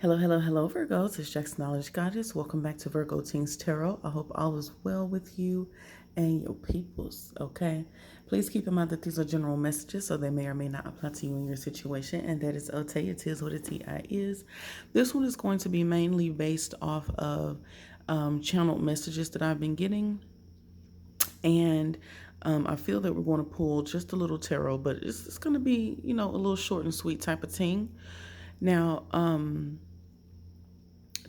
Hello, hello, hello, Virgos. It's JaxDaGoddess. Welcome back to Virgo Teens Tarot. I hope all is well with you and your peoples, okay? Please keep in mind that these are general messages, so they may or may not apply to you in your situation, and that is OT. It is what a TI is. This one is going to be mainly based off of channeled messages that I've been getting, and I feel that we're going to pull just a little tarot, but it's going to be, a little short and sweet type of thing. Now,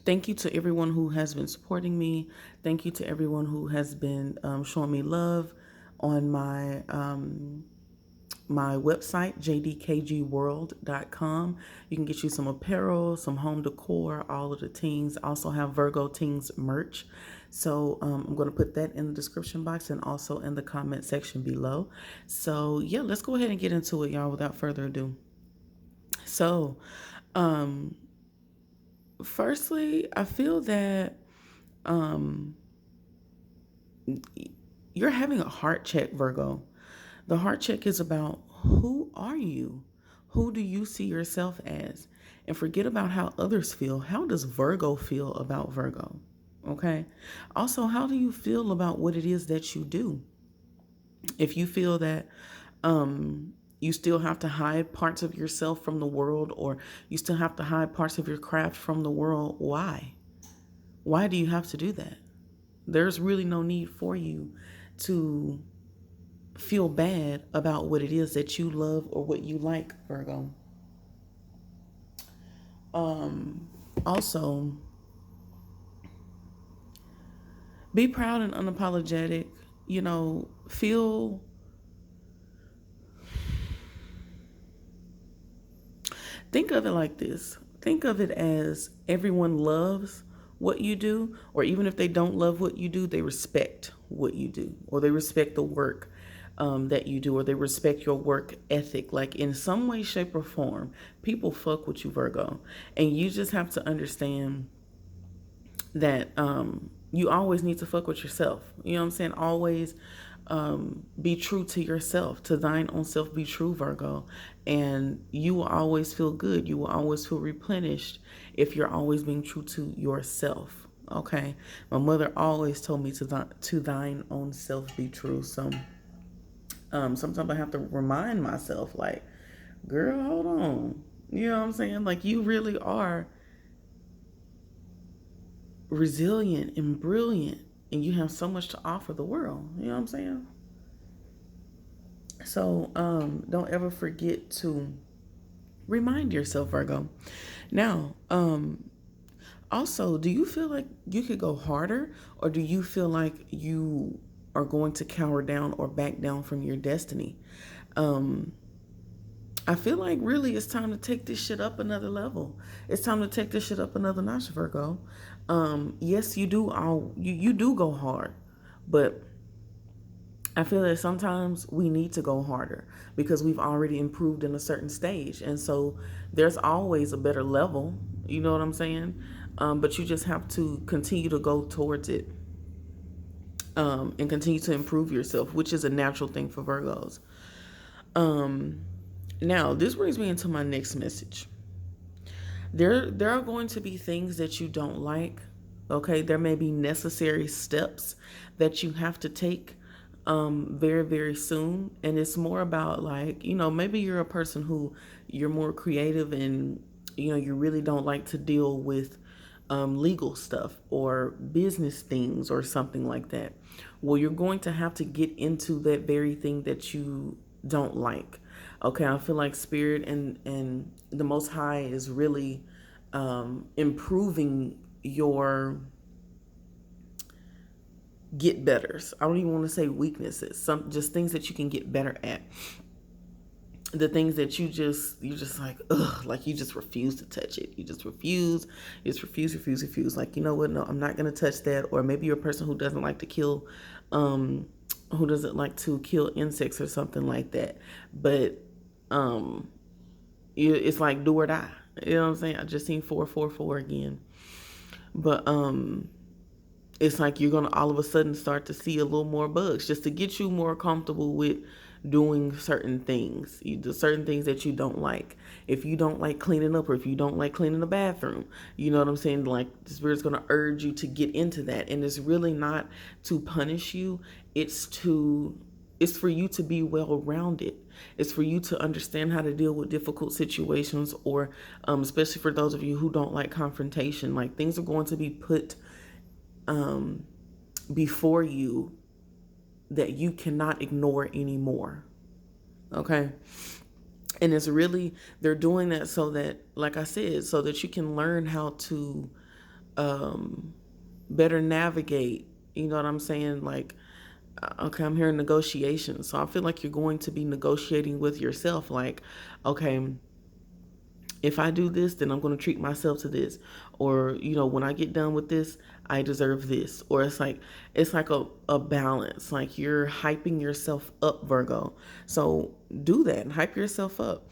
thank you to everyone who has been supporting me. Thank you to everyone who has been showing me love on my website, JDKGWORLD.com. You can get you some apparel, some home decor, all of the teens. I also have Virgo Teens merch. So I'm going to put that in the description box and also in the comment section below. So yeah, let's go ahead and get into it, y'all, without further ado. So, firstly, I feel that you're having a heart check, Virgo. The heart check is about who are you? Who do you see yourself as? And forget about how others feel. How does Virgo feel about Virgo? Okay. Also, how do you feel about what it is that you do? If you feel that you still have to hide parts of yourself from the world, or you still have to hide parts of your craft from the world, why? Why do you have to do that? There's really no need for you to feel bad about what it is that you love or what you like, Virgo. Also, be proud and unapologetic. Feel. Think of it like this. Think of it as everyone loves what you do, or even if they don't love what you do, they respect what you do, or they respect the work that you do, or they respect your work ethic. Like in some way, shape, or form, people fuck with you, Virgo. And you just have to understand that you always need to fuck with yourself. You know what I'm saying? Always be true to yourself. To thine own self be true, Virgo. And you will always feel good. You will always feel replenished if you're always being true to yourself. Okay? My mother always told me to thine own self be true. So sometimes I have to remind myself, like, girl, hold on. You know what I'm saying? Like, you really are resilient and brilliant, and you have so much to offer the world. You know what I'm saying? So don't ever forget to remind yourself, Virgo. Now, also, do you feel like you could go harder, or do you feel like you are going to cower down or back down from your destiny? I feel like really it's time to take this shit up another level. It's time to take this shit up another notch, Virgo. Yes, you do go hard, but I feel that sometimes we need to go harder because we've already improved in a certain stage. And so there's always a better level, you know what I'm saying? But you just have to continue to go towards it and continue to improve yourself, which is a natural thing for Virgos. Now, this brings me into my next message. There are going to be things that you don't like. Okay, there may be necessary steps that you have to take very, very soon. And it's more about, like, maybe you're a person who you're more creative, and you really don't like to deal with legal stuff or business things or something like that. Well, you're going to have to get into that very thing that you don't like. Okay, I feel like Spirit and the Most High is really improving your get betters. I don't even want to say weaknesses. Some just things that you can get better at. The things that you're just like, ugh, like you just refuse to touch it. You just refuse. Like, you know what? No, I'm not gonna touch that. Or maybe you're a person who doesn't like to kill, who doesn't like to kill insects or something like that. But it's like do or die. You know what I'm saying? I just seen 444 again. But it's like you're gonna all of a sudden start to see a little more bugs just to get you more comfortable with doing certain things, the certain things that you don't like. If you don't like cleaning up, or if you don't like cleaning the bathroom, you know what I'm saying? Like, the Spirit's going to urge you to get into that. And it's really not to punish you. It's for you to be well rounded. It's for you to understand how to deal with difficult situations, or especially for those of you who don't like confrontation. Like, things are going to be put before you that you cannot ignore anymore. Okay. And it's really, they're doing that so that, like I said, so that you can learn how to better navigate. You know what I'm saying? Like, okay, I'm hearing negotiations. So I feel like you're going to be negotiating with yourself. Like, okay, if I do this, then I'm going to treat myself to this. Or, when I get done with this, I deserve this. Or it's like a balance. Like, you're hyping yourself up, Virgo. So do that. Hype yourself up.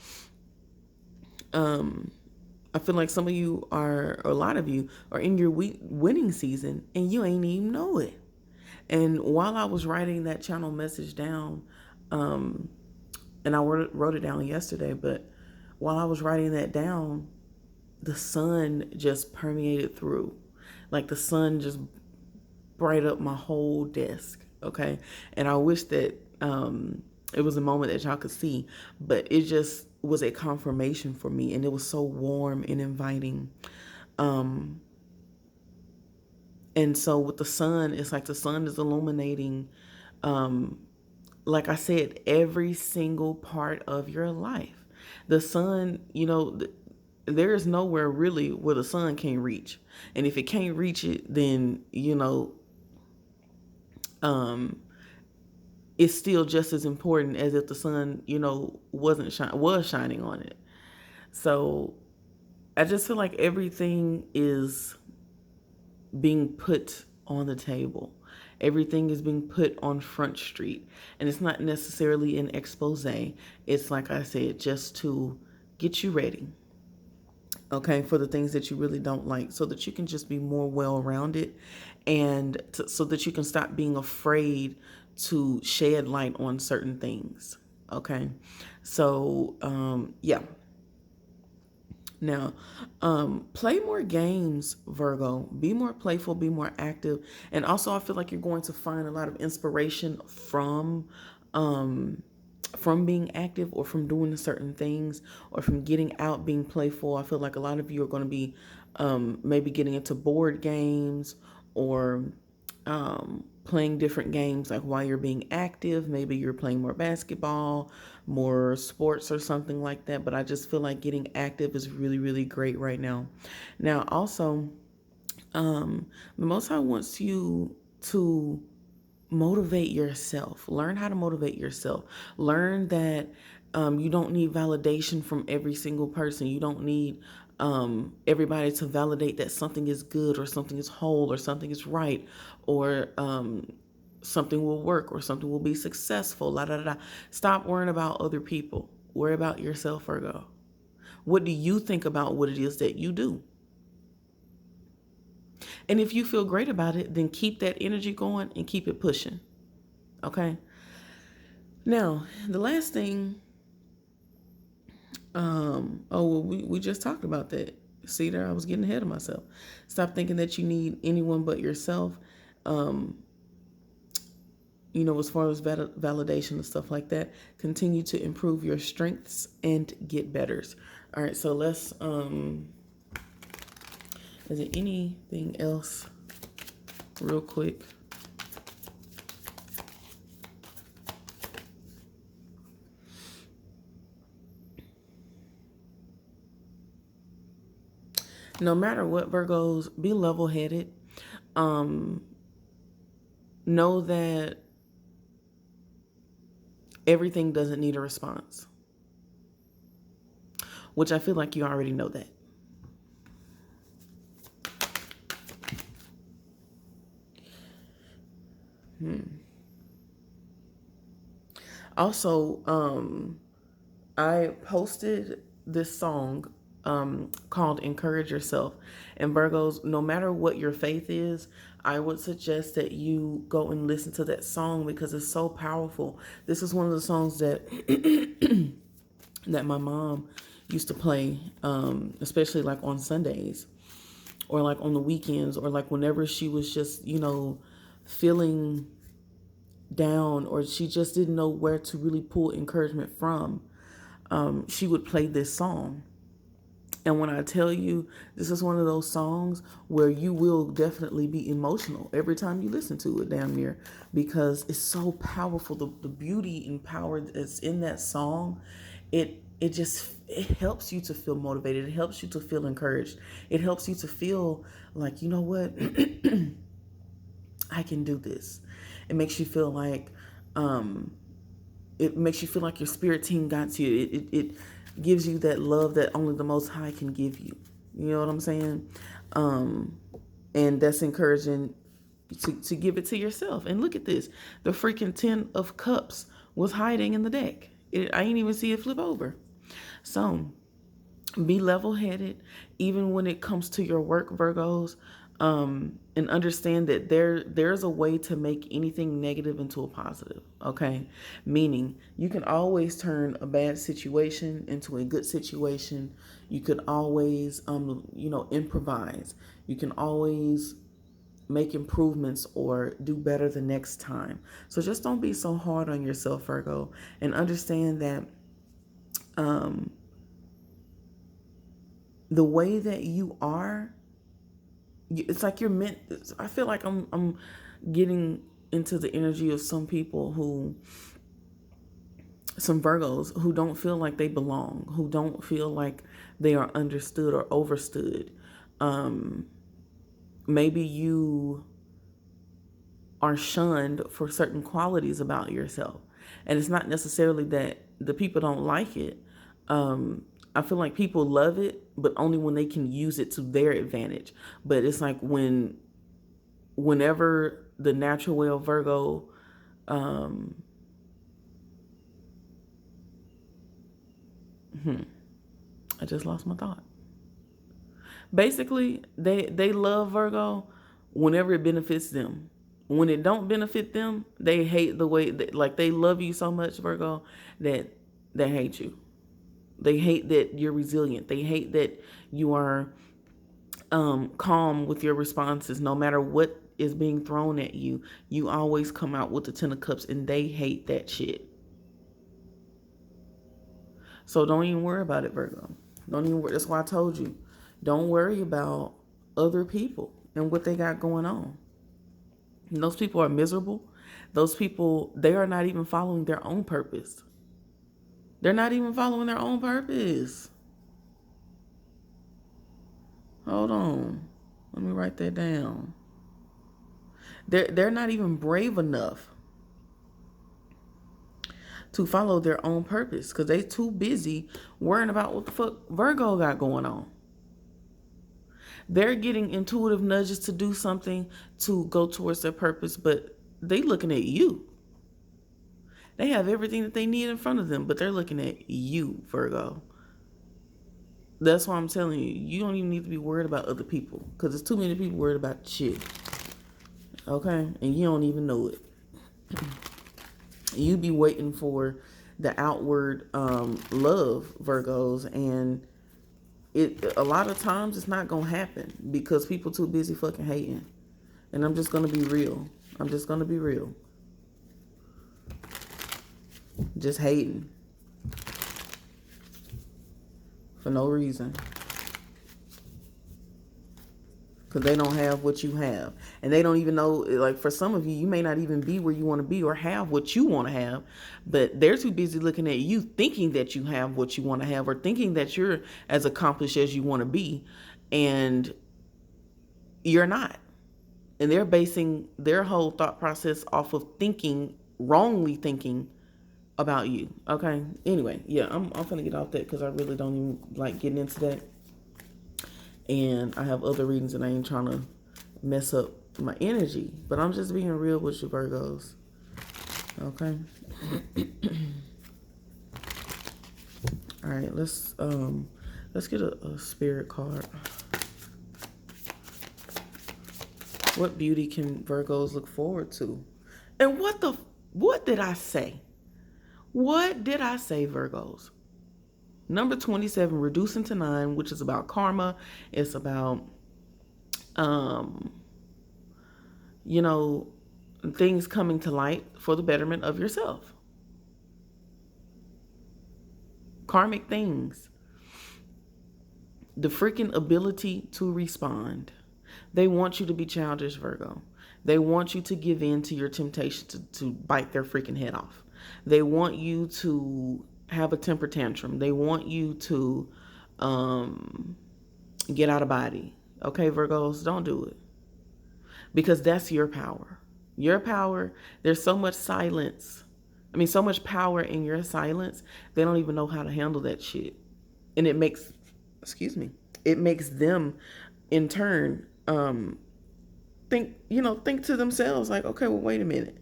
I feel like some of you or a lot of you are in your winning season and you ain't even know it. And while I was writing that channel message down, and I wrote it down yesterday, but while I was writing that down, the sun just permeated through. Like, the sun just bright up my whole desk. Okay. And I wish that it was a moment that y'all could see, but it just was a confirmation for me, and it was so warm and inviting. And so with the sun, it's like the sun is illuminating, like I said, every single part of your life. The sun, there is nowhere really where the sun can't reach. And if it can't reach it, then, it's still just as important as if the sun, was shining on it. So I just feel like everything is being put on the table. Everything is being put on Front Street. And it's not necessarily an expose. It's, like I said, just to get you ready, okay, for the things that you really don't like, so that you can just be more well-rounded, and so that you can stop being afraid to shed light on certain things, okay? So, yeah. Now, play more games, Virgo. Be more playful, be more active. And also, I feel like you're going to find a lot of inspiration from being active, or from doing certain things, or from getting out, being playful. I feel like a lot of you are going to be maybe getting into board games, or playing different games, like while you're being active. Maybe you're playing more basketball, more sports, or something like that. But I just feel like getting active is really, really great right now. Now, also, the Most High wants you to motivate yourself. Learn how to motivate yourself. Learn that you don't need validation from every single person. You don't need everybody to validate that something is good, or something is whole, or something is right, or something will work, or something will be successful. La, da, da, da. Stop worrying about other people. Worry about yourself, Virgo. What do you think about what it is that you do? And if you feel great about it, then keep that energy going and keep it pushing. Okay? Now, the last thing, we just talked about that. See there, I was getting ahead of myself. Stop thinking that you need anyone but yourself. As far as validation and stuff like that, continue to improve your strengths and get betters. All right, so let's, is there anything else real quick? No matter what, Virgos, be level-headed. Know that everything doesn't need a response, which I feel like you already know that. Also, I posted this song called Encourage Yourself. And Virgos, no matter what your faith is, I would suggest that you go and listen to that song because it's so powerful. This is one of the songs that that my mom used to play, especially like on Sundays or like on the weekends or like whenever she was just, feeling down or she just didn't know where to really pull encouragement from. She would play this song. And when I tell you, this is one of those songs where you will definitely be emotional every time you listen to it, damn near, because it's so powerful. The beauty and power that's in that song, it helps you to feel motivated. It helps you to feel encouraged. It helps you to feel like, you know what, I can do this. It makes you feel like, your spirit team got you. It gives you that love that only the Most High can give you. You know what I'm saying? And that's encouraging to give it to yourself. And look at this. The freaking 10 of Cups was hiding in the deck. I ain't even see it flip over. So be level-headed, even when it comes to your work, Virgos. And understand that there's a way to make anything negative into a positive, okay? Meaning you can always turn a bad situation into a good situation. You could always, improvise. You can always make improvements or do better the next time. So just don't be so hard on yourself, Virgo, and understand that the way that you are, it's like you're meant. I feel like I'm getting into the energy of some Virgos who don't feel like they belong, who don't feel like they are understood or overstood. Maybe you are shunned for certain qualities about yourself, and it's not necessarily that the people don't like it. I feel like people love it, but only when they can use it to their advantage. But it's like whenever the natural whale Virgo, I just lost my thought. Basically, they love Virgo whenever it benefits them. When it don't benefit them, they hate the way like they love you so much, Virgo, that they hate you. They hate that you're resilient. They hate that you are calm with your responses. No matter what is being thrown at you, you always come out with the 10 of Cups, and they hate that shit. So don't even worry about it, Virgo. Don't even worry. That's why I told you, don't worry about other people and what they got going on. And those people are miserable. Those people, they are not even following their own purpose. They're not even following their own purpose. Hold on. Let me write that down. They're not even brave enough to follow their own purpose because they too busy worrying about what the fuck Virgo got going on. They're getting intuitive nudges to do something to go towards their purpose, but they looking at you. They have everything that they need in front of them, but they're looking at you, Virgo. That's why I'm telling you, you don't even need to be worried about other people because there's too many people worried about shit. Okay? And you don't even know it. You be waiting for the outward love, Virgos, and a lot of times it's not going to happen because people too busy fucking hating. And I'm just going to be real. I'm just going to be real. Just hating. For no reason. Because they don't have what you have. And they don't even know, like for some of you, you may not even be where you want to be or have what you want to have. But they're too busy looking at you thinking that you have what you want to have or thinking that you're as accomplished as you want to be. And you're not. And they're basing their whole thought process off of wrongly thinking about you. Okay? Anyway, yeah, I'm gonna get off that because I really don't even like getting into that. And I have other readings and I ain't trying to mess up my energy. But I'm just being real with you, Virgos. Okay? All right, let's Let's get a spirit card. What beauty can Virgos look forward to? And what did I say? What did I say, Virgos? Number 27, reducing to 9, which is about karma. It's about, you know, things coming to light for the betterment of yourself. Karmic things. The freaking ability to respond. They want you to be childish, Virgo. They want you to give in to your temptation to bite their freaking head off. They want you to have a temper tantrum. They want you to get out of body. Okay, Virgos, don't do it. Because that's your power. Your power, there's so much silence. I mean, so much power in your silence. They don't even know how to handle that shit. And it makes, it makes them in turn think to themselves like, okay, well, wait a minute.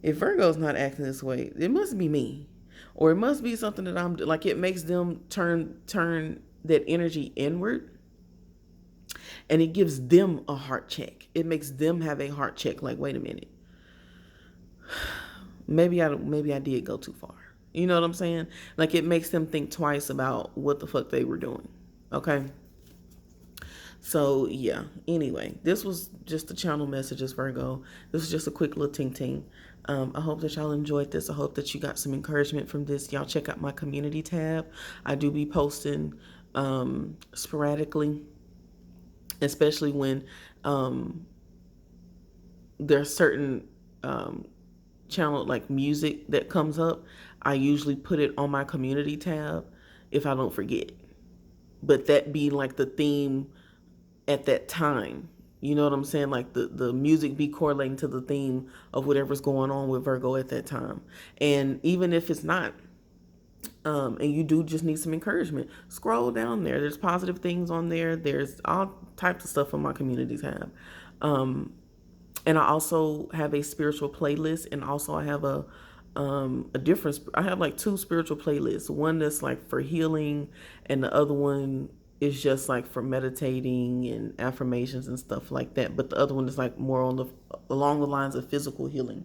If Virgo's not acting this way, it must be me. Or it must be something that I'm like. It makes them turn that energy inward. And it gives them a heart check. It makes them have a heart check like, wait a minute. Maybe I did go too far. You know what I'm saying? Like, it makes them think twice about what the fuck they were doing. Okay? So, yeah. Anyway, this was just the channel messages, Virgo. This was just a quick little ting-ting. I hope that y'all enjoyed this. I hope that you got some encouragement from this. Y'all check out my community tab. I do be posting sporadically, especially when there's certain channel like music that comes up. I usually put it on my community tab if I don't forget. But that be like the theme at that time. You know what I'm saying? Like the music be correlating to the theme of whatever's going on with Virgo at that time. And even if it's not, and you do just need some encouragement, scroll down there. There's positive things on there. There's all types of stuff on my community tab. And I also have a spiritual playlist, and also I have a different, I have like 2 spiritual playlists. One that's like for healing, and the other one is just like for meditating and affirmations and stuff like that. But the other one is like more along the lines of physical healing.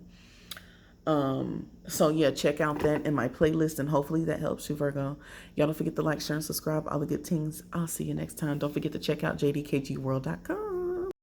So yeah, check out that in my playlist, and hopefully that helps you, Virgo. Y'all don't forget to like, share, and subscribe. All the good things. I'll see you next time. Don't forget to check out JDKGWORLD.com.